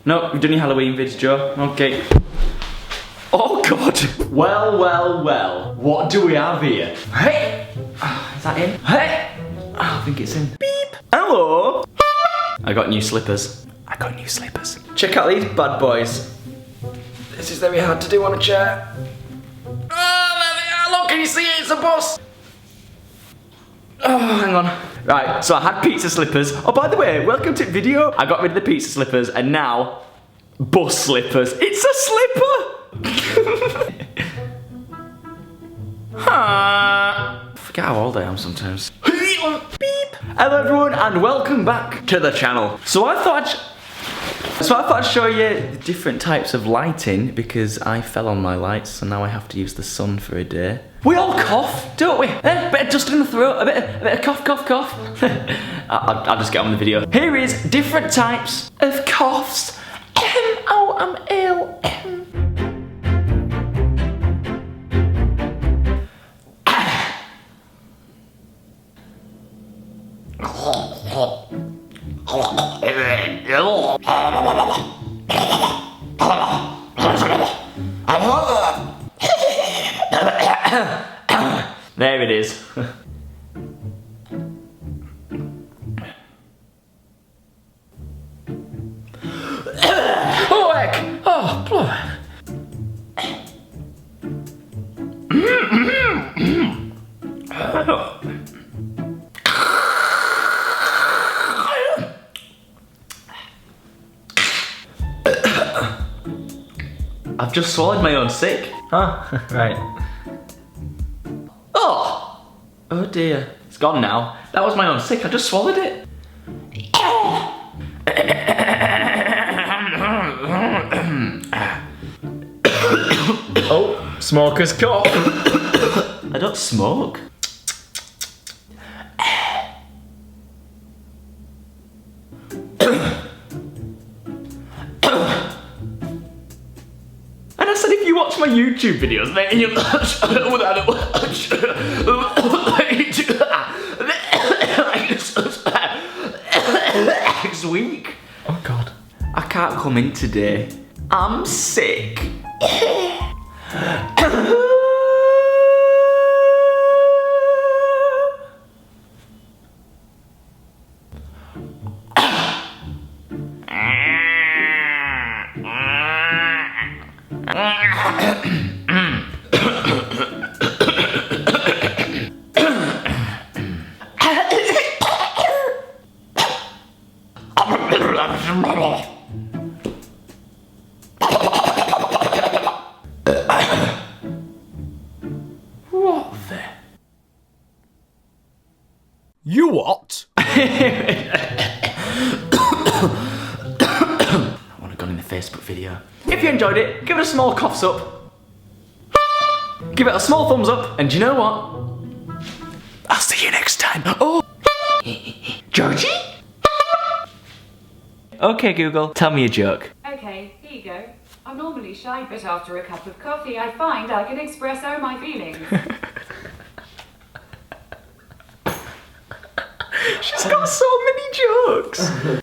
No, you've done your Halloween vids, Joe. Okay. Oh God. Well, well, well. What do we have here? Hey. Is that in? Hey. I think it's in. Beep. Hello. I got new slippers. Check out these bad boys. This is very hard to do on a chair. Oh, there they are. Look, can you see it? It's a bus. Oh, hang on. Right, so I had pizza slippers. Oh, by the way, welcome to the video. I got rid of the pizza slippers and now bus slippers. It's a slipper. I forget how old I am sometimes. Beep. Hello everyone and welcome back to the channel. So I thought I'd show you the different types of lighting because I fell on my lights, so now I have to use the sun for a day. We all cough, don't we? A bit of dust in the throat, a bit of cough, cough, cough. I'll just get on with the video. Here is different types of coughs. Oh, I'm ill. There it is. Oh heck! Oh, blow. I've just swallowed my own sick. Huh? Right. Oh dear. It's gone now. That was my own sick. I just swallowed it. Oh, smoker's cough. I don't smoke. And I said if you watch my YouTube videos, then you next week. Oh God. I can't come in today. I'm sick. What the? You what? I want to go in the Facebook video. If you enjoyed it, give it a small coughs up. Give it a small thumbs up, and do you know what? I'll see you next time. Oh, Georgie? Okay, Google, tell me a joke. Okay, here you go. I'm normally shy, but after a cup of coffee, I find I can express all my feelings. She's got so many jokes.